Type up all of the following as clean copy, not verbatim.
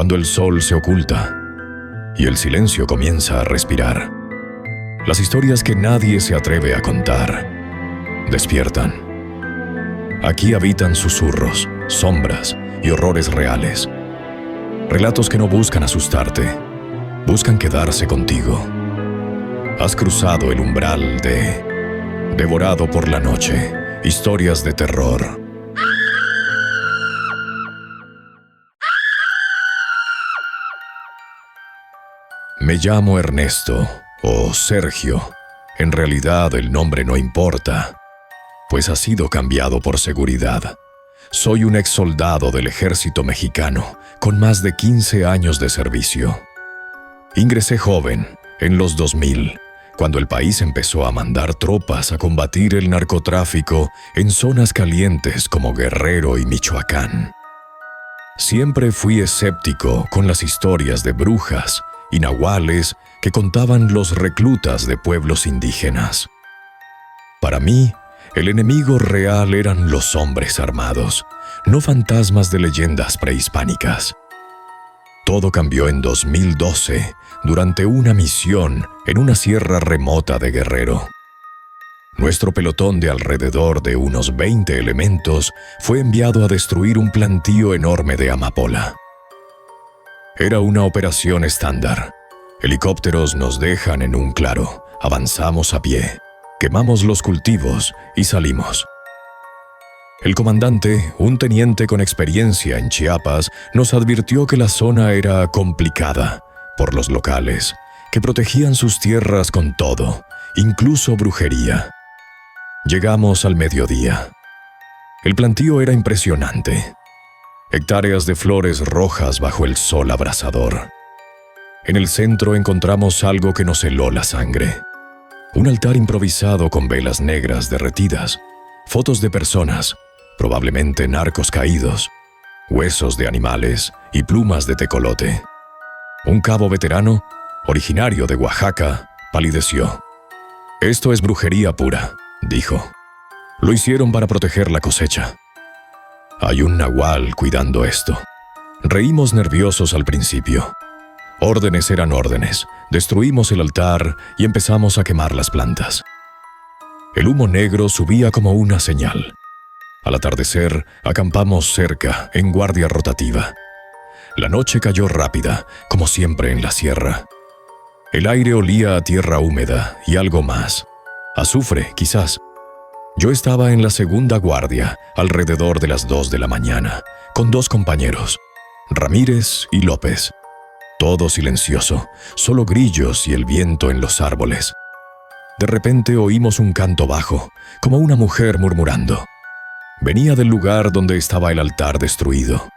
cuando el sol se oculta y el silencio comienza a respirar. Las historias que nadie se atreve a contar despiertan. Aquí habitan susurros, sombras y horrores reales. Relatos que no buscan asustarte, buscan quedarse contigo. Has cruzado el umbral de Devorado por la noche, historias de terror. Me llamo Ernesto o Sergio. En realidad el nombre no importa, pues ha sido cambiado por seguridad. Soy un ex soldado del ejército mexicano con más de 15 años de servicio. Ingresé joven, en los 2000, cuando el país empezó a mandar tropas a combatir el narcotráfico en zonas calientes como Guerrero y Michoacán. Siempre fui escéptico con las historias de brujas y nahuales que contaban los reclutas de pueblos indígenas. Para mí, el enemigo real eran los hombres armados, no fantasmas de leyendas prehispánicas. Todo cambió en 2012, durante una misión en una sierra remota de Guerrero. Nuestro pelotón de alrededor de unos 20 elementos fue enviado a destruir un plantío enorme de amapola. Era una operación estándar. Helicópteros nos dejan en un claro, avanzamos a pie, quemamos los cultivos y salimos. El comandante, un teniente con experiencia en Chiapas, nos advirtió que la zona era complicada por los locales, que protegían sus tierras con todo, incluso brujería. Llegamos al mediodía. El plantío era impresionante. Hectáreas de flores rojas bajo el sol abrasador. En el centro encontramos algo que nos heló la sangre. Un altar improvisado con velas negras derretidas, fotos de personas, probablemente narcos caídos, huesos de animales y plumas de tecolote. Un cabo veterano, originario de Oaxaca, palideció. «Esto es brujería pura», dijo. «Lo hicieron para proteger la cosecha». Hay un nahual cuidando esto. Reímos nerviosos al principio. Órdenes eran órdenes. Destruimos el altar y empezamos a quemar las plantas. El humo negro subía como una señal. Al atardecer, acampamos cerca, en guardia rotativa. La noche cayó rápida, como siempre en la sierra. El aire olía a tierra húmeda y algo más. Azufre, quizás. Yo estaba en la segunda guardia, alrededor de las 2 de la mañana, con 2 compañeros, Ramírez y López. Todo silencioso, solo grillos y el viento en los árboles. De repente oímos un canto bajo, como una mujer murmurando. Venía del lugar donde estaba el altar destruido.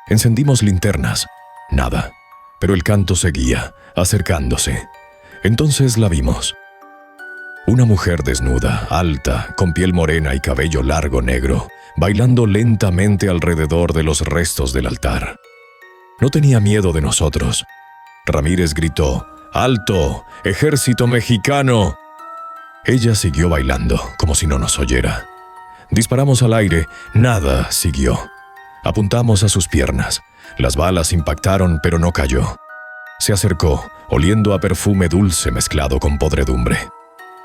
Encendimos linternas. Nada, pero el canto seguía, acercándose. Entonces la vimos. Una mujer desnuda, alta, con piel morena y cabello largo negro, bailando lentamente alrededor de los restos del altar. No tenía miedo de nosotros. Ramírez gritó: «¡Alto! ¡Ejército mexicano!». Ella siguió bailando, como si no nos oyera. Disparamos al aire, nada siguió. Apuntamos a sus piernas. Las balas impactaron, pero no cayó. Se acercó, oliendo a perfume dulce mezclado con podredumbre.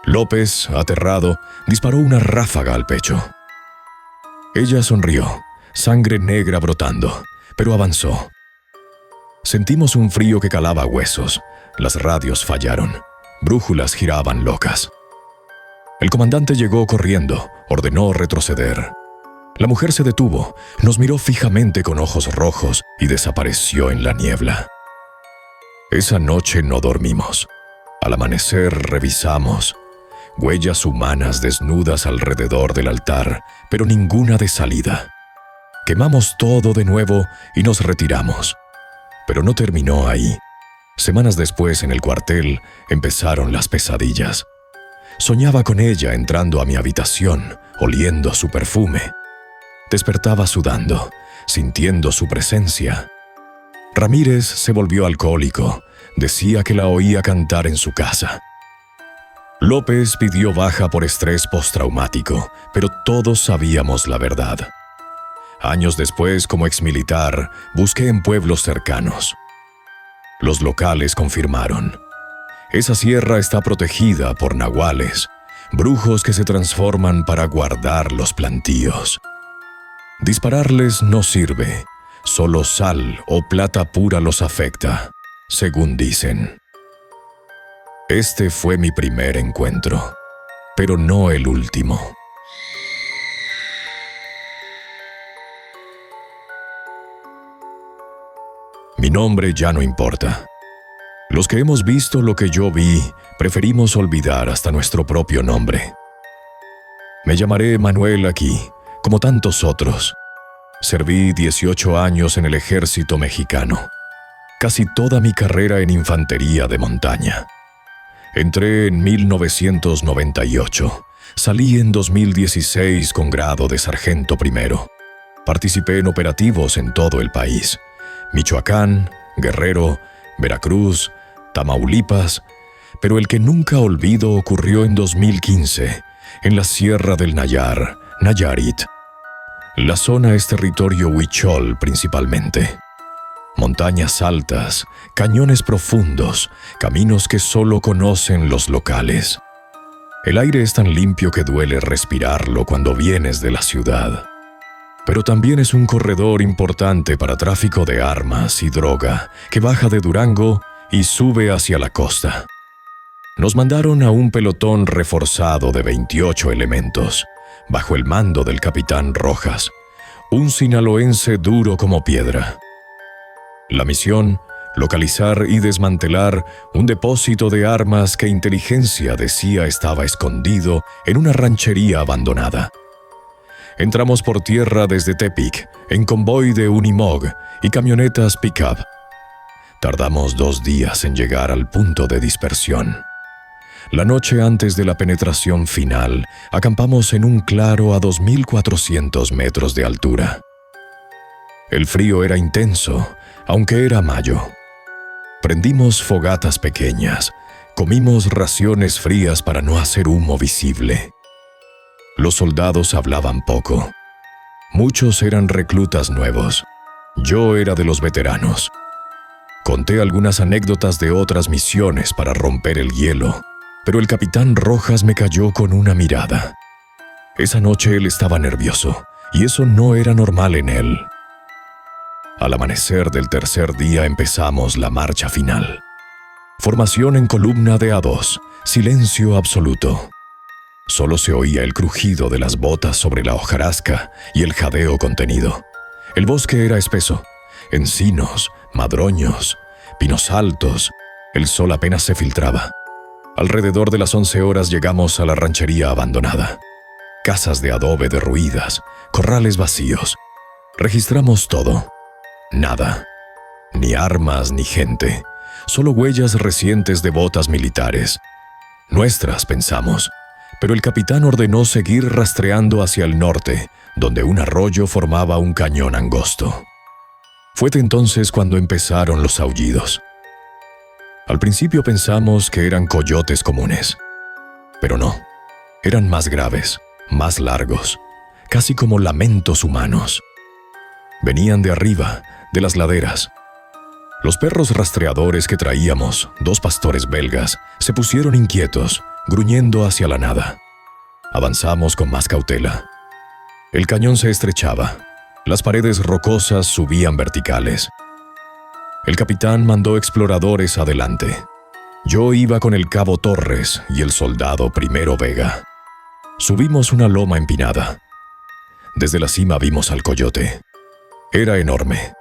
López, aterrado, disparó una ráfaga al pecho. Ella sonrió, sangre negra brotando, pero avanzó. Sentimos un frío que calaba huesos. Las radios fallaron. Brújulas giraban locas. El comandante llegó corriendo, ordenó retroceder. La mujer se detuvo, nos miró fijamente con ojos rojos y desapareció en la niebla. Esa noche no dormimos. Al amanecer revisamos. Huellas humanas desnudas alrededor del altar, pero ninguna de salida. Quemamos todo de nuevo y nos retiramos. Pero no terminó ahí. Semanas después, en el cuartel, empezaron las pesadillas. Soñaba con ella entrando a mi habitación, oliendo su perfume. Despertaba sudando, sintiendo su presencia. Ramírez se volvió alcohólico. Decía que la oía cantar en su casa. López pidió baja por estrés postraumático, pero todos sabíamos la verdad. Años después, como exmilitar, busqué en pueblos cercanos. Los locales confirmaron. Esa sierra está protegida por nahuales, brujos que se transforman para guardar los plantíos. Dispararles no sirve, solo sal o plata pura los afecta, según dicen. Este fue mi primer encuentro, pero no el último. Mi nombre ya no importa. Los que hemos visto lo que yo vi, preferimos olvidar hasta nuestro propio nombre. Me llamaré Manuel aquí, como tantos otros. Serví 18 años en el ejército mexicano. Casi toda mi carrera en infantería de montaña. Entré en 1998. Salí en 2016 con grado de sargento primero. Participé en operativos en todo el país. Michoacán, Guerrero, Veracruz, Tamaulipas, pero el que nunca olvido ocurrió en 2015, en la Sierra del Nayar, Nayarit. La zona es territorio huichol principalmente. Montañas altas, cañones profundos, caminos que solo conocen los locales. El aire es tan limpio que duele respirarlo cuando vienes de la ciudad. Pero también es un corredor importante para tráfico de armas y droga que baja de Durango y sube hacia la costa. Nos mandaron a un pelotón reforzado de 28 elementos, bajo el mando del capitán Rojas, un sinaloense duro como piedra. La misión: localizar y desmantelar un depósito de armas que inteligencia decía estaba escondido en una ranchería abandonada. Entramos por tierra desde Tepic, en convoy de Unimog y camionetas pick-up. Tardamos 2 días en llegar al punto de dispersión. La noche antes de la penetración final, acampamos en un claro a 2.400 metros de altura. El frío era intenso, aunque era mayo. Prendimos fogatas pequeñas, comimos raciones frías para no hacer humo visible. Los soldados hablaban poco. Muchos eran reclutas nuevos. Yo era de los veteranos. Conté algunas anécdotas de otras misiones para romper el hielo, pero el capitán Rojas me cayó con una mirada. Esa noche él estaba nervioso, y eso no era normal en él. Al amanecer del tercer día empezamos la marcha final. Formación en columna de A2, silencio absoluto. Solo se oía el crujido de las botas sobre la hojarasca y el jadeo contenido. El bosque era espeso, encinos, madroños, pinos altos. El sol apenas se filtraba. Alrededor de las 11 horas llegamos a la ranchería abandonada. Casas de adobe derruidas, corrales vacíos. Registramos todo. Nada. Ni armas ni gente. Solo huellas recientes de botas militares. Nuestras, pensamos. Pero el capitán ordenó seguir rastreando hacia el norte, donde un arroyo formaba un cañón angosto. Fue entonces cuando empezaron los aullidos. Al principio pensamos que eran coyotes comunes, pero no. Eran más graves, más largos, casi como lamentos humanos. Venían de arriba, de las laderas. Los perros rastreadores que traíamos, 2 pastores belgas, se pusieron inquietos, gruñendo hacia la nada. Avanzamos con más cautela. El cañón se estrechaba. Las paredes rocosas subían verticales. El capitán mandó exploradores adelante. Yo iba con el cabo Torres y el soldado Primero Vega. Subimos una loma empinada. Desde la cima vimos al coyote. Era enorme.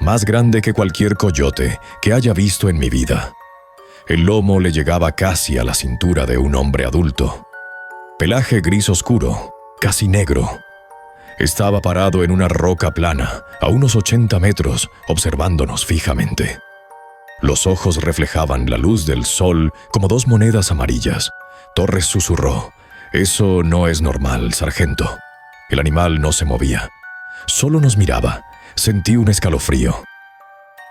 Más grande que cualquier coyote que haya visto en mi vida. El lomo le llegaba casi a la cintura de un hombre adulto. Pelaje gris oscuro, casi negro. Estaba parado en una roca plana, a unos 80 metros, observándonos fijamente. Los ojos reflejaban la luz del sol como 2 monedas amarillas. Torres susurró: «Eso no es normal, sargento». El animal no se movía. Solo nos miraba. Sentí un escalofrío.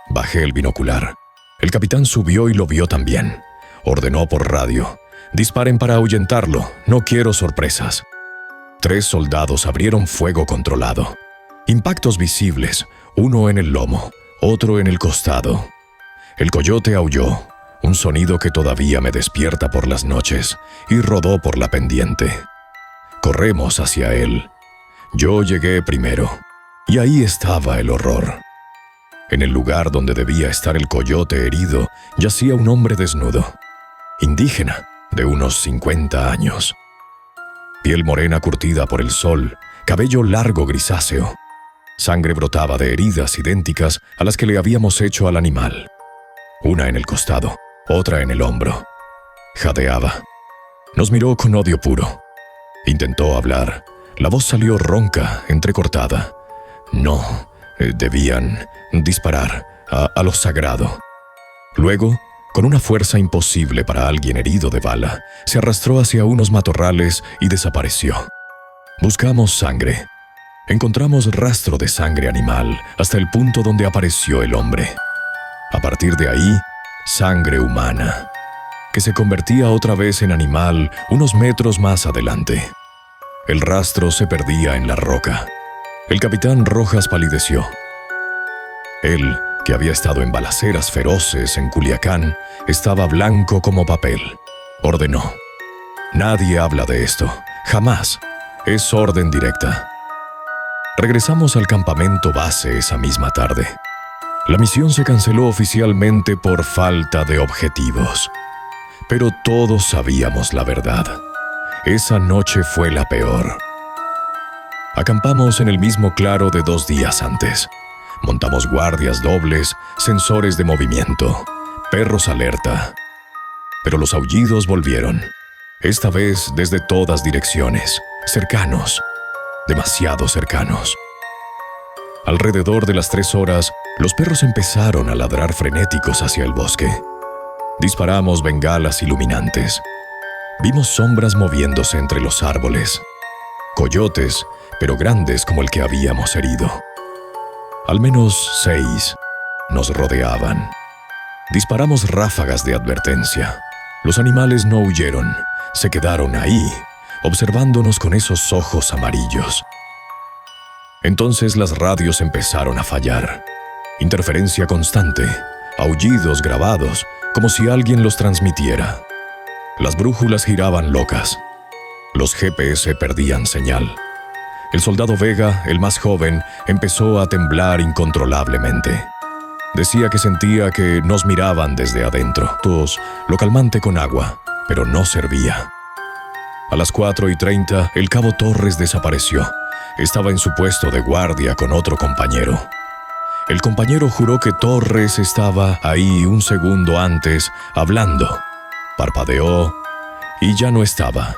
Bajé el binocular. El capitán subió y lo vio también. Ordenó por radio: «Disparen para ahuyentarlo, no quiero sorpresas». 3 soldados abrieron fuego controlado. Impactos visibles, uno en el lomo, otro en el costado. El coyote aulló, un sonido que todavía me despierta por las noches, y rodó por la pendiente. Corremos hacia él. Yo llegué primero, y ahí estaba el horror. En el lugar donde debía estar el coyote herido, yacía un hombre desnudo, indígena, de unos 50 años. Piel morena curtida por el sol, cabello largo grisáceo. Sangre brotaba de heridas idénticas a las que le habíamos hecho al animal. Una en el costado, otra en el hombro. Jadeaba. Nos miró con odio puro. Intentó hablar. La voz salió ronca, entrecortada. No, debían disparar a lo sagrado. Luego, con una fuerza imposible para alguien herido de bala, se arrastró hacia unos matorrales y desapareció. Buscamos sangre. Encontramos rastro de sangre animal hasta el punto donde apareció el hombre. A partir de ahí, sangre humana, que se convertía otra vez en animal unos metros más adelante. El rastro se perdía en la roca. El capitán Rojas palideció. Él, que había estado en balaceras feroces en Culiacán, estaba blanco como papel. Ordenó: nadie habla de esto, jamás. Es orden directa. Regresamos al campamento base esa misma tarde. La misión se canceló oficialmente por falta de objetivos. Pero todos sabíamos la verdad. Esa noche fue la peor. Acampamos en el mismo claro de 2 días antes. Montamos guardias dobles, sensores de movimiento, perros alerta. Pero los aullidos volvieron. Esta vez desde todas direcciones, cercanos, demasiado cercanos. Alrededor de las 3 horas, los perros empezaron a ladrar frenéticos hacia el bosque. Disparamos bengalas iluminantes. Vimos sombras moviéndose entre los árboles. Coyotes, pero grandes como el que habíamos herido. Al menos 6 nos rodeaban. Disparamos ráfagas de advertencia. Los animales no huyeron, se quedaron ahí, observándonos con esos ojos amarillos. Entonces las radios empezaron a fallar. Interferencia constante, aullidos grabados, como si alguien los transmitiera. Las brújulas giraban locas. Los GPS perdían señal. El soldado Vega, el más joven, empezó a temblar incontrolablemente. Decía que sentía que nos miraban desde adentro. Todos lo calmante con agua, pero no servía. A las 4:30, el cabo Torres desapareció. Estaba en su puesto de guardia con otro compañero. El compañero juró que Torres estaba ahí un segundo antes, hablando. Parpadeó y ya no estaba.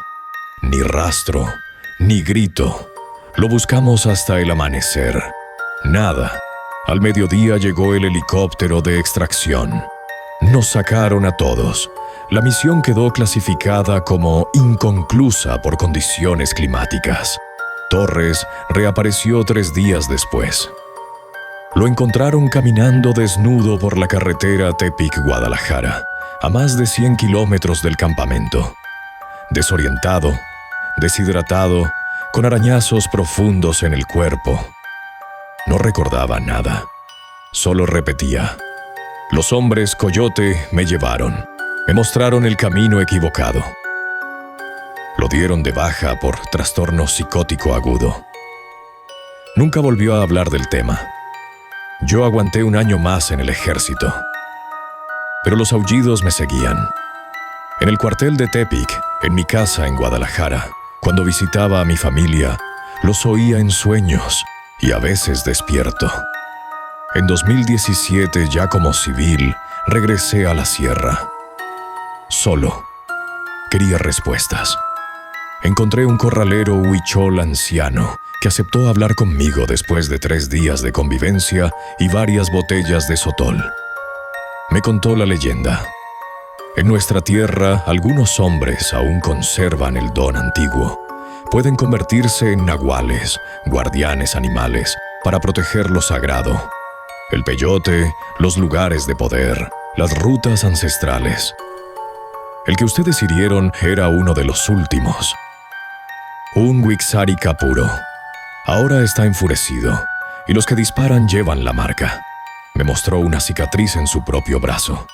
Ni rastro, ni grito. Lo buscamos hasta el amanecer. Nada. Al mediodía llegó el helicóptero de extracción. Nos sacaron a todos. La misión quedó clasificada como inconclusa por condiciones climáticas. Torres reapareció 3 días después. Lo encontraron caminando desnudo por la carretera Tepic-Guadalajara, a más de 100 kilómetros del campamento. Desorientado, deshidratado, con arañazos profundos en el cuerpo. No recordaba nada. Solo repetía: los hombres coyote me llevaron. Me mostraron el camino equivocado. Lo dieron de baja por trastorno psicótico agudo. Nunca volvió a hablar del tema. Yo aguanté 1 año más en el ejército. Pero los aullidos me seguían. En el cuartel de Tepic, en mi casa en Guadalajara, cuando visitaba a mi familia, los oía en sueños y a veces despierto. En 2017, ya como civil, regresé a la sierra. Solo. Quería respuestas. Encontré un corralero huichol anciano que aceptó hablar conmigo después de 3 días de convivencia y varias botellas de sotol. Me contó la leyenda. En nuestra tierra, algunos hombres aún conservan el don antiguo. Pueden convertirse en nahuales, guardianes animales, para proteger lo sagrado. El peyote, los lugares de poder, las rutas ancestrales. El que ustedes hirieron era uno de los últimos. Un Wixárika puro. Ahora está enfurecido. y los que disparan llevan la marca. Me mostró una cicatriz en su propio brazo.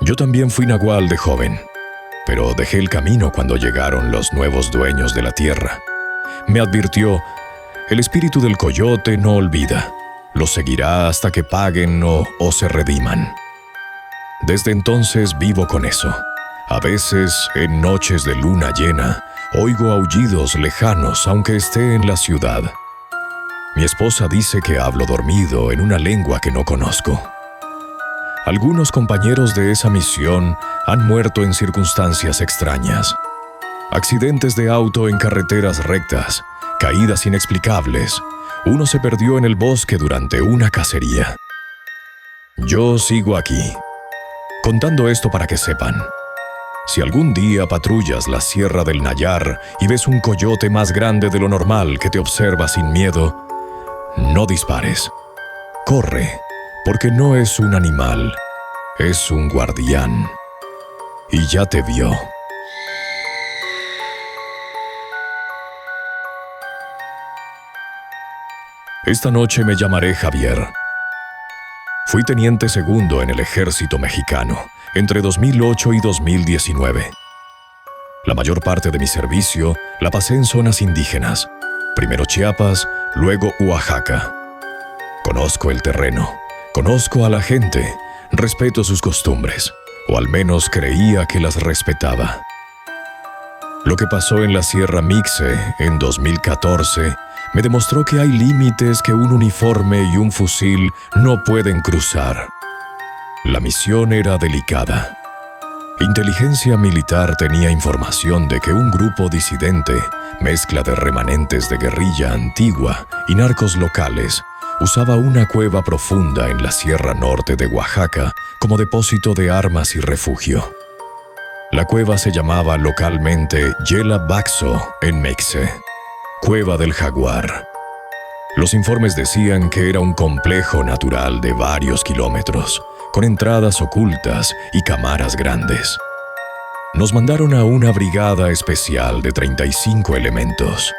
Yo también fui nahual de joven, pero dejé el camino cuando llegaron los nuevos dueños de la tierra. Me advirtió: el espíritu del coyote no olvida, los seguirá hasta que paguen o se rediman. Desde entonces vivo con eso. A veces, en noches de luna llena, oigo aullidos lejanos aunque esté en la ciudad. Mi esposa dice que hablo dormido en una lengua que no conozco. Algunos compañeros de esa misión han muerto en circunstancias extrañas. Accidentes de auto en carreteras rectas, caídas inexplicables. Uno se perdió en el bosque durante una cacería. Yo sigo aquí, contando esto para que sepan. Si algún día patrullas la Sierra del Nayar y ves un coyote más grande de lo normal que te observa sin miedo, no dispares. Corre, porque no es un animal, es un guardián. Y ya te vio. Esta noche me llamaré Javier. Fui teniente segundo en el ejército mexicano entre 2008 y 2019. La mayor parte de mi servicio la pasé en zonas indígenas, primero Chiapas, luego Oaxaca. Conozco el terreno, conozco a la gente, respeto sus costumbres, o al menos creía que las respetaba. Lo que pasó en la Sierra Mixe en 2014 me demostró que hay límites que un uniforme y un fusil no pueden cruzar. La misión era delicada. Inteligencia militar tenía información de que un grupo disidente, mezcla de remanentes de guerrilla antigua y narcos locales, usaba una cueva profunda en la Sierra Norte de Oaxaca como depósito de armas y refugio. La cueva se llamaba localmente Yela Baxo en Mixe, Cueva del Jaguar. Los informes decían que era un complejo natural de varios kilómetros, con entradas ocultas y cámaras grandes. Nos mandaron a una brigada especial de 35 elementos.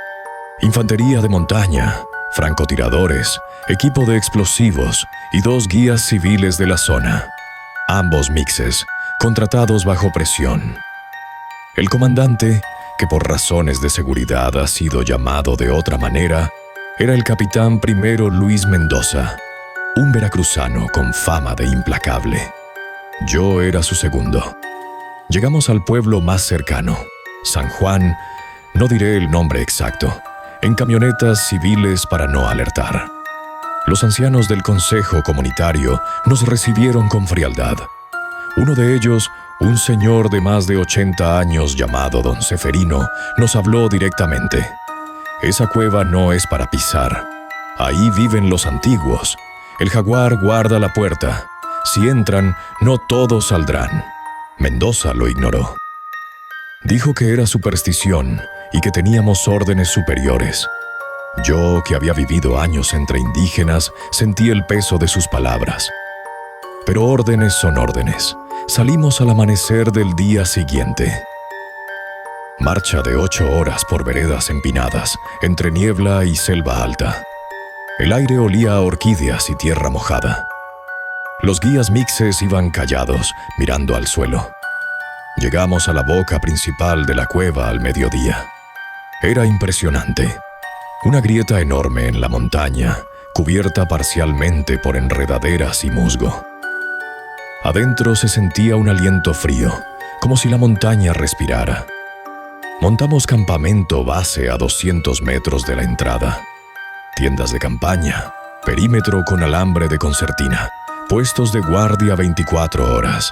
Infantería de montaña, francotiradores, equipo de explosivos y 2 guías civiles de la zona, ambos mixes, contratados bajo presión. El comandante, que por razones de seguridad ha sido llamado de otra manera, era el capitán primero Luis Mendoza, un veracruzano con fama de implacable. Yo era su segundo. Llegamos al pueblo más cercano, San Juan, no diré el nombre exacto, en camionetas civiles para no alertar. Los ancianos del consejo comunitario nos recibieron con frialdad. Uno de ellos, un señor de más de 80 años llamado don Seferino, nos habló directamente. Esa cueva no es para pisar. Ahí viven los antiguos. El jaguar guarda la puerta. Si entran, no todos saldrán. Mendoza lo ignoró. Dijo que era superstición y que teníamos órdenes superiores. Yo, que había vivido años entre indígenas, sentí el peso de sus palabras. Pero órdenes son órdenes. Salimos al amanecer del día siguiente. Marcha de 8 horas por veredas empinadas, entre niebla y selva alta. El aire olía a orquídeas y tierra mojada. Los guías mixes iban callados, mirando al suelo. Llegamos a la boca principal de la cueva al mediodía. Era impresionante. Una grieta enorme en la montaña, cubierta parcialmente por enredaderas y musgo. Adentro se sentía un aliento frío, como si la montaña respirara. Montamos campamento base a 200 metros de la entrada. Tiendas de campaña, perímetro con alambre de concertina, puestos de guardia 24 horas.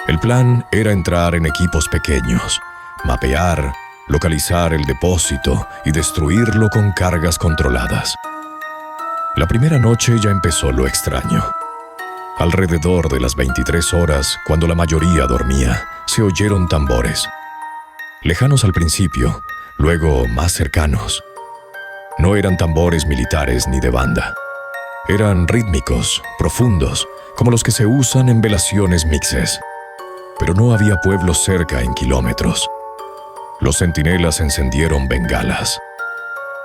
El plan era entrar en equipos pequeños, mapear, localizar el depósito y destruirlo con cargas controladas. La primera noche ya empezó lo extraño. Alrededor de las 23 horas, cuando la mayoría dormía, se oyeron tambores. Lejanos al principio, luego más cercanos. No eran tambores militares ni de banda. Eran rítmicos, profundos, como los que se usan en velaciones mixes. Pero no había pueblo cerca en kilómetros. Los centinelas encendieron bengalas.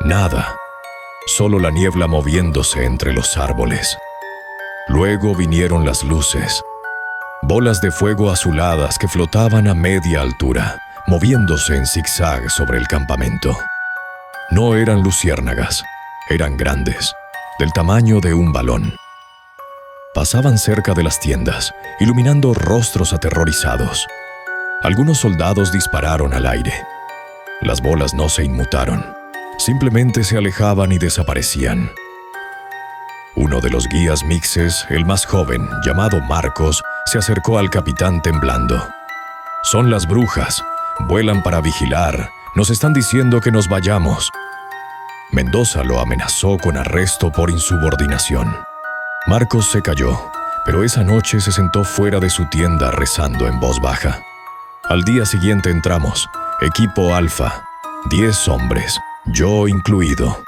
Nada. solo la niebla moviéndose entre los árboles. Luego vinieron las luces, bolas de fuego azuladas que flotaban a media altura, moviéndose en zigzag sobre el campamento. No eran luciérnagas, eran grandes, del tamaño de un balón. Pasaban cerca de las tiendas, iluminando rostros aterrorizados. Algunos soldados dispararon al aire. Las bolas no se inmutaron, simplemente se alejaban y desaparecían. Uno de los guías mixes, el más joven, llamado Marcos, se acercó al capitán temblando. «Son las brujas, vuelan para vigilar, nos están diciendo que nos vayamos». Mendoza lo amenazó con arresto por insubordinación. Marcos se calló, pero esa noche se sentó fuera de su tienda rezando en voz baja. Al día siguiente entramos, equipo alfa, 10 hombres, yo incluido.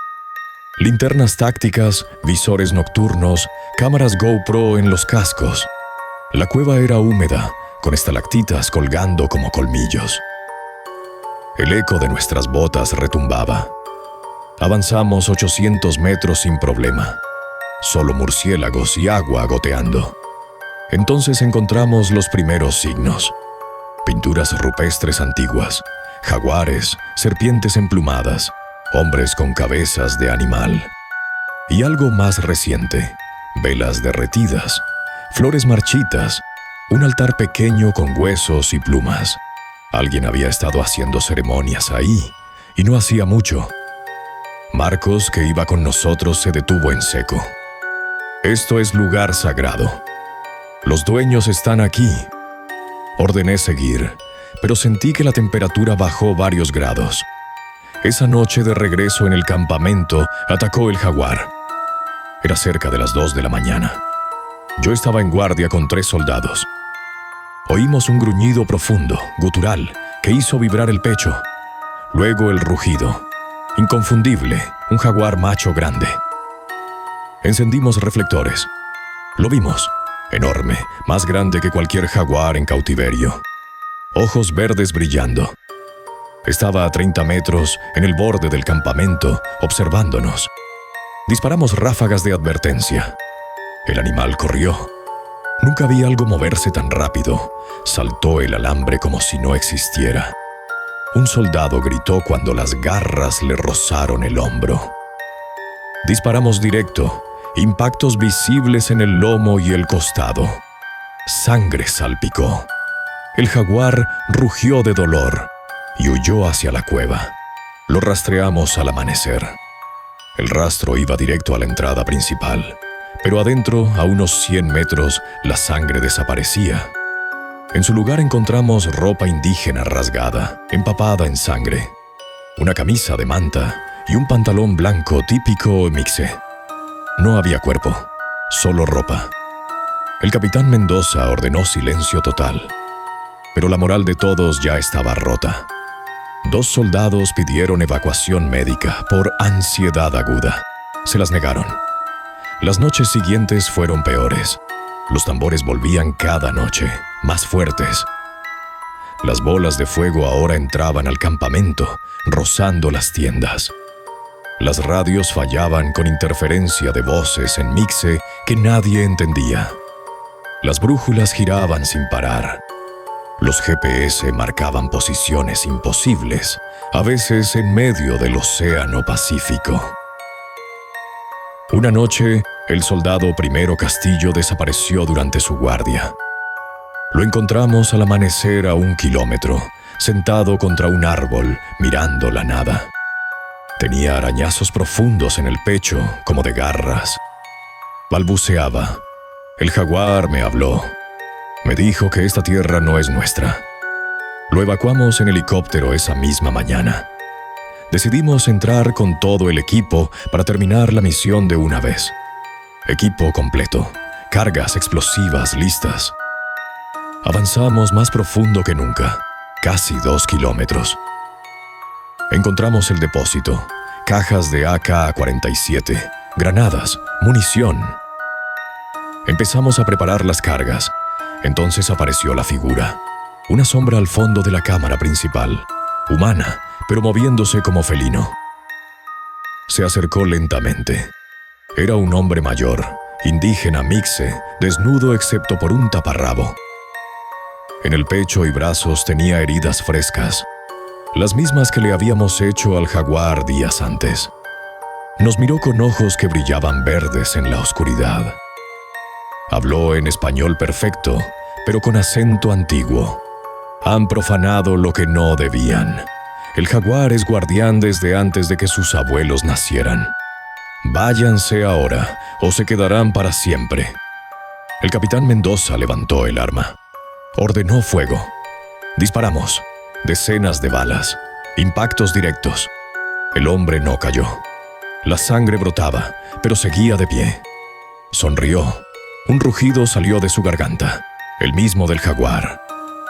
Linternas tácticas, visores nocturnos, cámaras GoPro en los cascos. La cueva era húmeda, con estalactitas colgando como colmillos. El eco de nuestras botas retumbaba. Avanzamos 800 metros sin problema. Solo murciélagos y agua goteando. Entonces encontramos los primeros signos. Pinturas rupestres antiguas, jaguares, serpientes emplumadas, hombres con cabezas de animal. Y algo más reciente, velas derretidas, flores marchitas, un altar pequeño con huesos y plumas. Alguien había estado haciendo ceremonias ahí, y no hacía mucho. Marcos, que iba con nosotros, se detuvo en seco. «Esto es lugar sagrado. Los dueños están aquí». Ordené seguir, pero sentí que la temperatura bajó varios grados. Esa noche de regreso en el campamento, atacó el jaguar. Era cerca de las 2 de la mañana. Yo estaba en guardia con 3 soldados. Oímos un gruñido profundo, gutural, que hizo vibrar el pecho. Luego el rugido. Inconfundible, un jaguar macho grande. Encendimos reflectores. Lo vimos, enorme, más grande que cualquier jaguar en cautiverio. Ojos verdes brillando. Estaba a 30 metros, en el borde del campamento, observándonos. Disparamos ráfagas de advertencia. El animal corrió. Nunca vi algo moverse tan rápido. Saltó el alambre como si no existiera. Un soldado gritó cuando las garras le rozaron el hombro. Disparamos directo, impactos visibles en el lomo y el costado. Sangre salpicó. El jaguar rugió de dolor y huyó hacia la cueva. Lo rastreamos al amanecer. El rastro iba directo a la entrada principal, pero adentro, a unos 100 metros, la sangre desaparecía. En su lugar encontramos ropa indígena rasgada, empapada en sangre, una camisa de manta y un pantalón blanco típico mixe. No había cuerpo, solo ropa. El capitán Mendoza ordenó silencio total, pero la moral de todos ya estaba rota. 2 soldados pidieron evacuación médica por ansiedad aguda. Se las negaron. Las noches siguientes fueron peores. Los tambores volvían cada noche, más fuertes. Las bolas de fuego ahora entraban al campamento, rozando las tiendas. Las radios fallaban con interferencia de voces en mixe que nadie entendía. Las brújulas giraban sin parar. Los GPS marcaban posiciones imposibles, a veces en medio del Océano Pacífico. Una noche, el soldado Primero Castillo desapareció durante su guardia. Lo encontramos al amanecer a 1 kilómetro, sentado contra un árbol, mirando la nada. Tenía arañazos profundos en el pecho, como de garras. Balbuceaba. El jaguar me habló. Me dijo que esta tierra no es nuestra. Lo evacuamos en helicóptero esa misma mañana. Decidimos entrar con todo el equipo para terminar la misión de una vez. Equipo completo, cargas explosivas listas. Avanzamos más profundo que nunca, casi 2 kilómetros. Encontramos el depósito, cajas de AK-47, granadas, munición. Empezamos a preparar las cargas. Entonces apareció la figura, una sombra al fondo de la cámara principal, humana, pero moviéndose como felino. se acercó lentamente. Era un hombre mayor, indígena mixe, desnudo excepto por un taparrabo. En el pecho y brazos tenía heridas frescas, las mismas que le habíamos hecho al jaguar días antes. Nos miró con ojos que brillaban verdes en la oscuridad. Habló en español perfecto, pero con acento antiguo. Han profanado lo que no debían. El jaguar es guardián desde antes de que sus abuelos nacieran. Váyanse ahora, o se quedarán para siempre. El capitán Mendoza levantó el arma. Ordenó fuego. Disparamos. Decenas de balas. Impactos directos. El hombre no cayó. La sangre brotaba, pero seguía de pie. Sonrió. Un rugido salió de su garganta, el mismo del jaguar.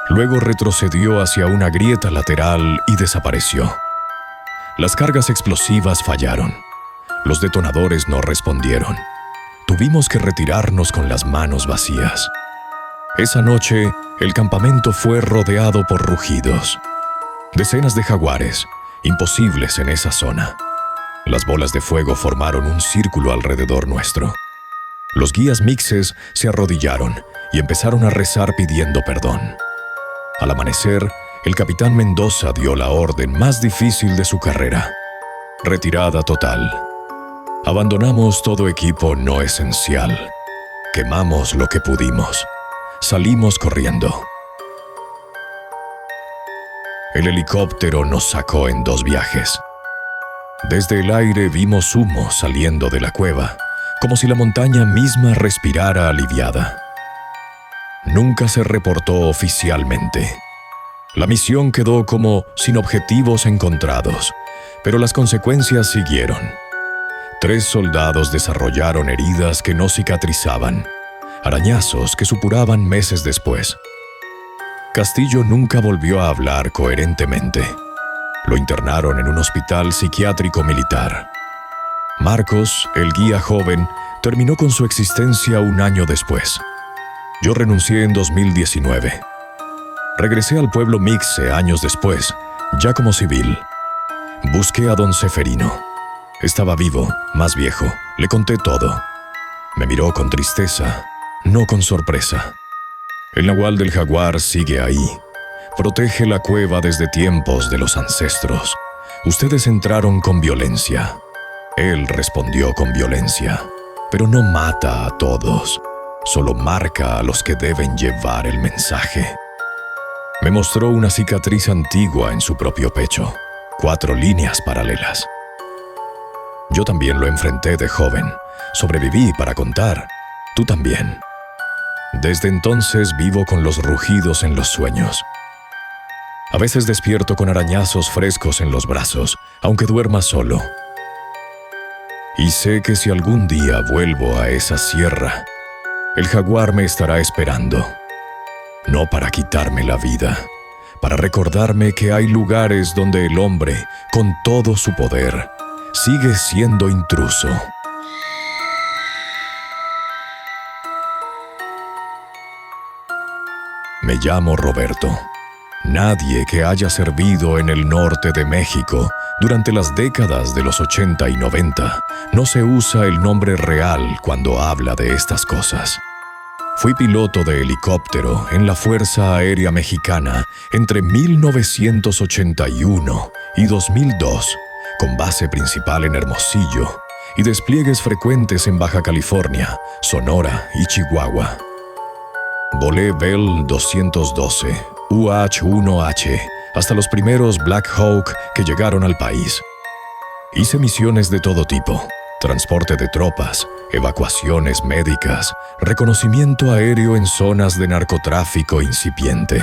Luego retrocedió hacia una grieta lateral y desapareció. Las cargas explosivas fallaron. Los detonadores no respondieron. Tuvimos que retirarnos con las manos vacías. Esa noche, el campamento fue rodeado por rugidos. Decenas de jaguares, imposibles en esa zona. Las bolas de fuego formaron un círculo alrededor nuestro. Los guías mixes se arrodillaron y empezaron a rezar pidiendo perdón. Al amanecer, el capitán Mendoza dio la orden más difícil de su carrera. Retirada total. Abandonamos todo equipo no esencial. Quemamos lo que pudimos. Salimos corriendo. El helicóptero nos sacó en 2 viajes. Desde el aire vimos humo saliendo de la cueva, como si la montaña misma respirara aliviada. Nunca se reportó oficialmente. La misión quedó como sin objetivos encontrados, pero las consecuencias siguieron. 3 soldados desarrollaron heridas que no cicatrizaban, arañazos que supuraban meses después. Castillo nunca volvió a hablar coherentemente. Lo internaron en un hospital psiquiátrico militar. Marcos, el guía joven, terminó con su existencia un año después. Yo renuncié en 2019. Regresé al pueblo mixe años después, ya como civil. Busqué a don Seferino. Estaba vivo, más viejo. Le conté todo. Me miró con tristeza, no con sorpresa. El nahual del jaguar sigue ahí. Protege la cueva desde tiempos de los ancestros. Ustedes entraron con violencia. Él respondió con violencia, pero no mata a todos. Solo marca a los que deben llevar el mensaje. Me mostró una cicatriz antigua en su propio pecho, 4 líneas paralelas. Yo también lo enfrenté de joven. Sobreviví para contar. Tú también. Desde entonces vivo con los rugidos en los sueños. A veces despierto con arañazos frescos en los brazos, aunque duerma solo. Y sé que si algún día vuelvo a esa sierra, el jaguar me estará esperando. No para quitarme la vida, para recordarme que hay lugares donde el hombre, con todo su poder, sigue siendo intruso. Me llamo Roberto. Nadie que haya servido en el norte de México durante las décadas de los 80 y 90 no se usa el nombre real cuando habla de estas cosas. Fui piloto de helicóptero en la Fuerza Aérea Mexicana entre 1981 y 2002, con base principal en Hermosillo y despliegues frecuentes en Baja California, Sonora y Chihuahua. Volé Bell 212, UH-1H, hasta los primeros Black Hawk que llegaron al país. Hice misiones de todo tipo: transporte de tropas, evacuaciones médicas, reconocimiento aéreo en zonas de narcotráfico incipiente.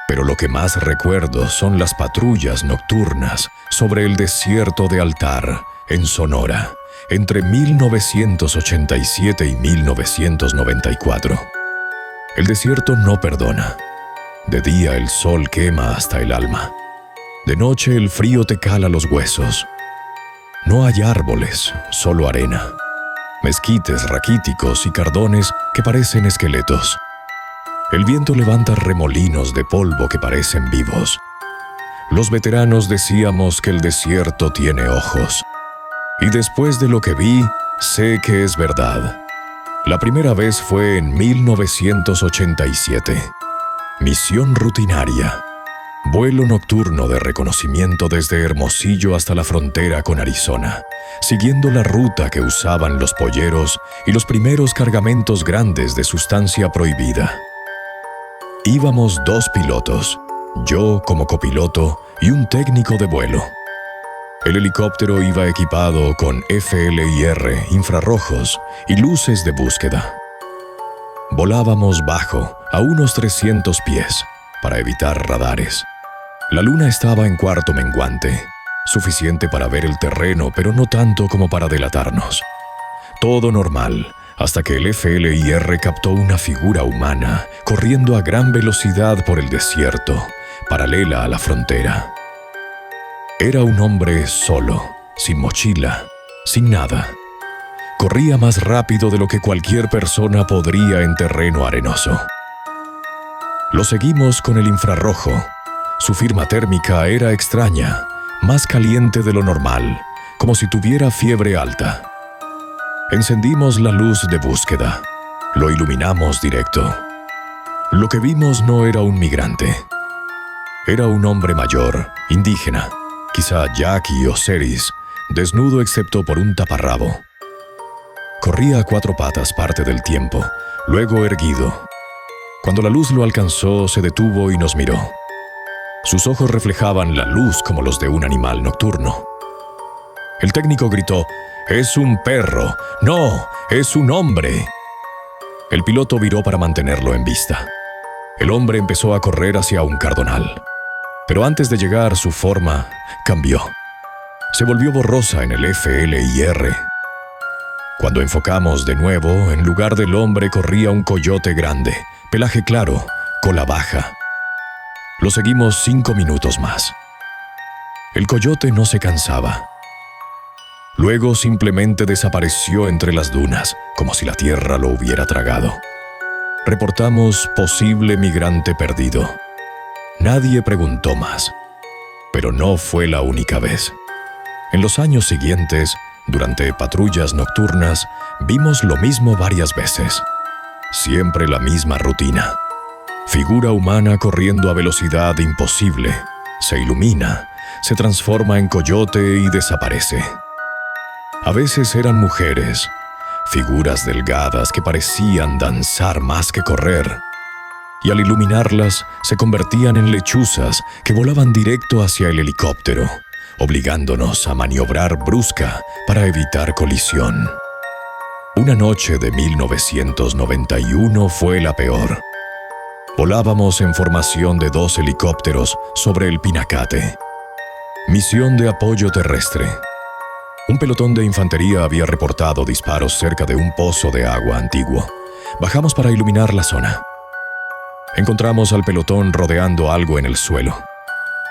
Pero lo que más recuerdo son las patrullas nocturnas sobre el desierto de Altar, en Sonora, entre 1987 y 1994. El desierto no perdona. De día el sol quema hasta el alma. De noche el frío te cala los huesos. No hay árboles, solo arena. Mezquites raquíticos y cardones que parecen esqueletos. El viento levanta remolinos de polvo que parecen vivos. Los veteranos decíamos que el desierto tiene ojos. Y después de lo que vi, sé que es verdad. La primera vez fue en 1987. Misión rutinaria. Vuelo nocturno de reconocimiento desde Hermosillo hasta la frontera con Arizona, siguiendo la ruta que usaban los polleros y los primeros cargamentos grandes de sustancia prohibida. Íbamos 2 pilotos, yo como copiloto y un técnico de vuelo. El helicóptero iba equipado con FLIR, infrarrojos y luces de búsqueda. Volábamos bajo, a unos 300 pies, para evitar radares. La luna estaba en cuarto menguante, suficiente para ver el terreno, pero no tanto como para delatarnos. Todo normal, hasta que el FLIR captó una figura humana corriendo a gran velocidad por el desierto, paralela a la frontera. Era un hombre solo, sin mochila, sin nada. Corría más rápido de lo que cualquier persona podría en terreno arenoso. Lo seguimos con el infrarrojo. Su firma térmica era extraña, más caliente de lo normal, como si tuviera fiebre alta. Encendimos la luz de búsqueda. Lo iluminamos directo. Lo que vimos no era un migrante. Era un hombre mayor, indígena, quizá Yaqui o Seris, desnudo excepto por un taparrabo. Corría a 4 patas parte del tiempo, luego erguido. Cuando la luz lo alcanzó, se detuvo y nos miró. Sus ojos reflejaban la luz como los de un animal nocturno. El técnico gritó: «¡Es un perro! ¡No! ¡Es un hombre!». El piloto viró para mantenerlo en vista. El hombre empezó a correr hacia un cardonal. Pero antes de llegar, su forma cambió. Se volvió borrosa en el FLIR. Cuando enfocamos de nuevo, en lugar del hombre corría un coyote grande, pelaje claro, cola baja. Lo seguimos 5 minutos más. El coyote no se cansaba. Luego simplemente desapareció entre las dunas, como si la tierra lo hubiera tragado. Reportamos posible migrante perdido. Nadie preguntó más, pero no fue la única vez. En los años siguientes, durante patrullas nocturnas, vimos lo mismo varias veces. Siempre la misma rutina. Figura humana corriendo a velocidad imposible. Se ilumina, se transforma en coyote y desaparece. A veces eran mujeres, figuras delgadas que parecían danzar más que correr. Y al iluminarlas, se convertían en lechuzas que volaban directo hacia el helicóptero, obligándonos a maniobrar brusca para evitar colisión. Una noche de 1991 fue la peor. Volábamos en formación de 2 helicópteros sobre el Pinacate. Misión de apoyo terrestre. Un pelotón de infantería había reportado disparos cerca de un pozo de agua antiguo. Bajamos para iluminar la zona. Encontramos al pelotón rodeando algo en el suelo.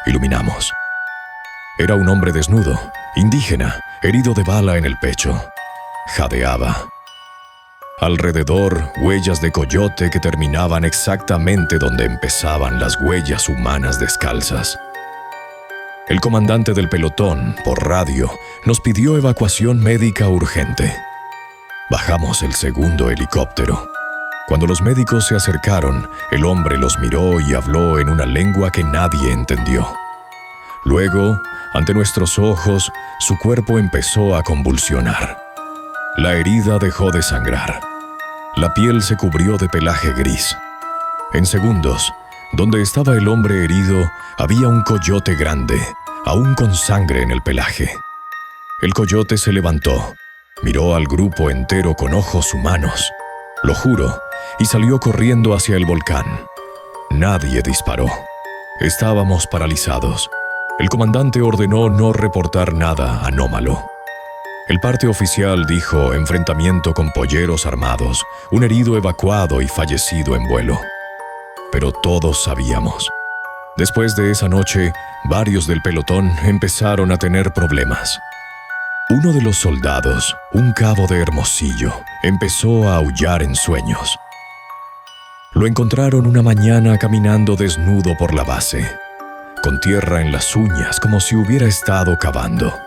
Iluminamos. Era un hombre desnudo, indígena, herido de bala en el pecho. Jadeaba. Alrededor, huellas de coyote que terminaban exactamente donde empezaban las huellas humanas descalzas. El comandante del pelotón, por radio, nos pidió evacuación médica urgente. Bajamos el segundo helicóptero. Cuando los médicos se acercaron, el hombre los miró y habló en una lengua que nadie entendió. Luego, ante nuestros ojos, su cuerpo empezó a convulsionar. La herida dejó de sangrar. La piel se cubrió de pelaje gris. En segundos, donde estaba el hombre herido, había un coyote grande, aún con sangre en el pelaje. El coyote se levantó, miró al grupo entero con ojos humanos, lo juro, y salió corriendo hacia el volcán. Nadie disparó. Estábamos paralizados. El comandante ordenó no reportar nada anómalo. El parte oficial dijo enfrentamiento con polleros armados, un herido evacuado y fallecido en vuelo. Pero todos sabíamos. Después de esa noche, varios del pelotón empezaron a tener problemas. Uno de los soldados, un cabo de Hermosillo, empezó a aullar en sueños. Lo encontraron una mañana caminando desnudo por la base. con tierra en las uñas como si hubiera estado cavando.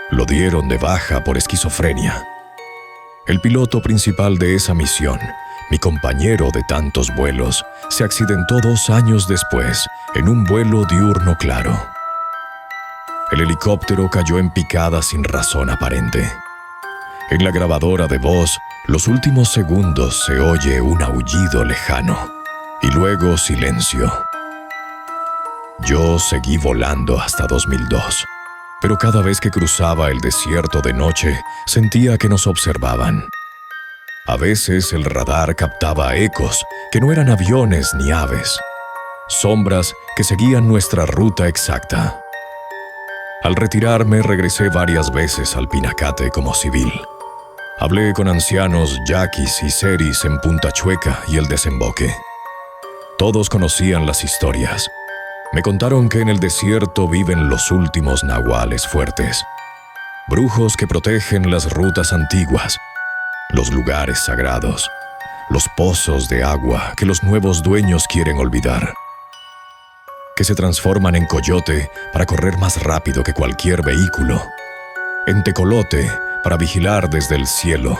Lo dieron de baja por esquizofrenia. El piloto principal de esa misión, mi compañero de tantos vuelos, se accidentó 2 años después en un vuelo diurno claro. El helicóptero cayó en picada sin razón aparente. En la grabadora de voz, los últimos segundos se oye un aullido lejano y luego silencio. Yo seguí volando hasta 2002, pero cada vez que cruzaba el desierto de noche sentía que nos observaban. A veces el radar captaba ecos que no eran aviones ni aves, sombras que seguían nuestra ruta exacta. Al retirarme regresé varias veces al Pinacate como civil. Hablé con ancianos yaquis y seris en Punta Chueca y el desemboque. Todos conocían las historias. Me contaron que en el desierto viven los últimos nahuales fuertes, brujos que protegen las rutas antiguas, los lugares sagrados, los pozos de agua que los nuevos dueños quieren olvidar, que se transforman en coyote para correr más rápido que cualquier vehículo, en tecolote para vigilar desde el cielo,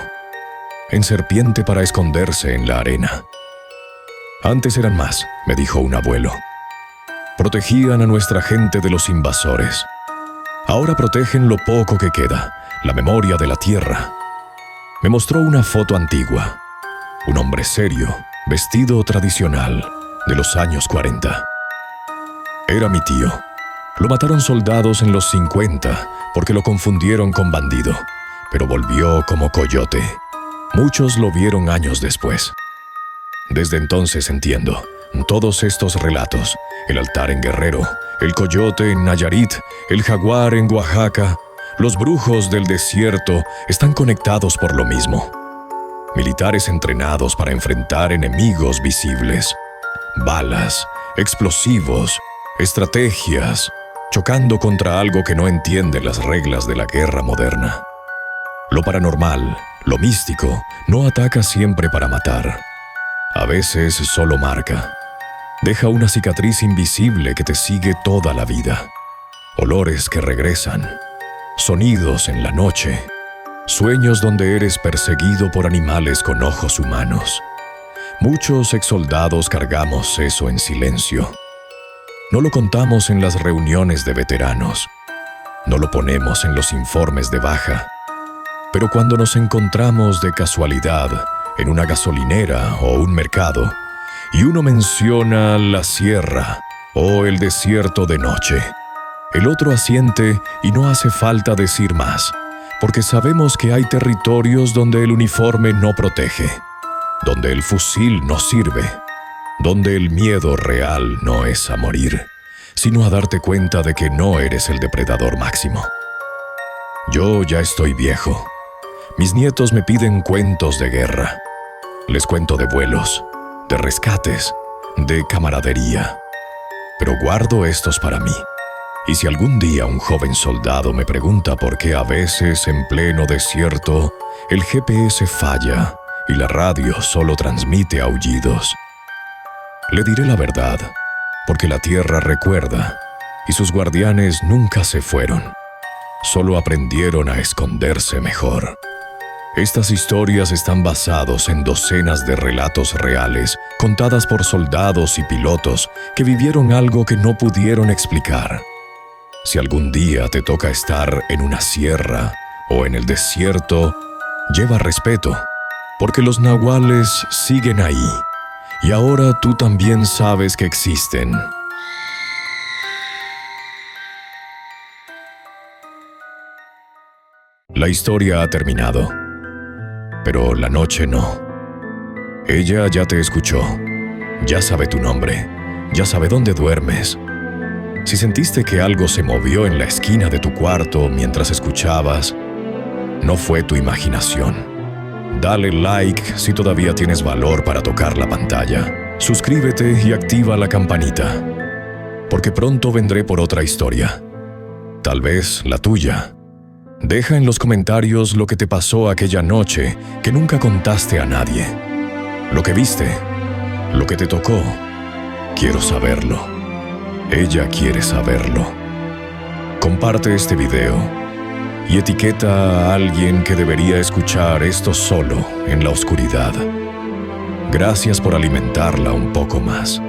en serpiente para esconderse en la arena. Antes eran más, me dijo un abuelo. Protegían a nuestra gente de los invasores. Ahora protegen lo poco que queda, la memoria de la tierra. Me mostró una foto antigua. Un hombre serio, vestido tradicional, de los años 40. Era mi tío. Lo mataron soldados en los 50 porque lo confundieron con bandido, pero volvió como coyote. Muchos lo vieron años después. Desde entonces entiendo. Todos estos relatos, el altar en Guerrero, el coyote en Nayarit, el jaguar en Oaxaca, los brujos del desierto están conectados por lo mismo. Militares entrenados para enfrentar enemigos visibles, balas, explosivos, estrategias, chocando contra algo que no entiende las reglas de la guerra moderna. Lo paranormal, lo místico, no ataca siempre para matar. A veces solo marca. Deja una cicatriz invisible que te sigue toda la vida. Olores que regresan. Sonidos en la noche. Sueños donde eres perseguido por animales con ojos humanos. Muchos exsoldados cargamos eso en silencio. No lo contamos en las reuniones de veteranos. No lo ponemos en los informes de baja. Pero cuando nos encontramos de casualidad en una gasolinera o un mercado, y uno menciona la sierra o el desierto de noche, el otro asiente y no hace falta decir más, porque sabemos que hay territorios donde el uniforme no protege, donde el fusil no sirve, donde el miedo real no es a morir, sino a darte cuenta de que no eres el depredador máximo. Yo ya estoy viejo. Mis nietos me piden cuentos de guerra. Les cuento de vuelos, de rescates, de camaradería. Pero guardo estos para mí. Y si algún día un joven soldado me pregunta por qué a veces en pleno desierto el GPS falla y la radio solo transmite aullidos, le diré la verdad, porque la tierra recuerda y sus guardianes nunca se fueron, solo aprendieron a esconderse mejor. Estas historias están basadas en docenas de relatos reales, contadas por soldados y pilotos que vivieron algo que no pudieron explicar. Si algún día te toca estar en una sierra o en el desierto, lleva respeto, porque los nahuales siguen ahí, y ahora tú también sabes que existen. La historia ha terminado. Pero la noche no. Ella ya te escuchó, ya sabe tu nombre, ya sabe dónde duermes. Si sentiste que algo se movió en la esquina de tu cuarto mientras escuchabas, no fue tu imaginación. Dale like si todavía tienes valor para tocar la pantalla. Suscríbete y activa la campanita, porque pronto vendré por otra historia. Tal vez la tuya. Deja en los comentarios lo que te pasó aquella noche que nunca contaste a nadie. Lo que viste, lo que te tocó. Quiero saberlo. Ella quiere saberlo. Comparte este video y etiqueta a alguien que debería escuchar esto solo en la oscuridad. Gracias por alimentarla un poco más.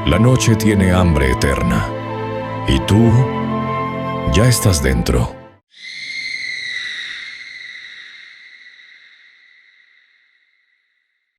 La noche tiene hambre eterna. Y tú ya estás dentro.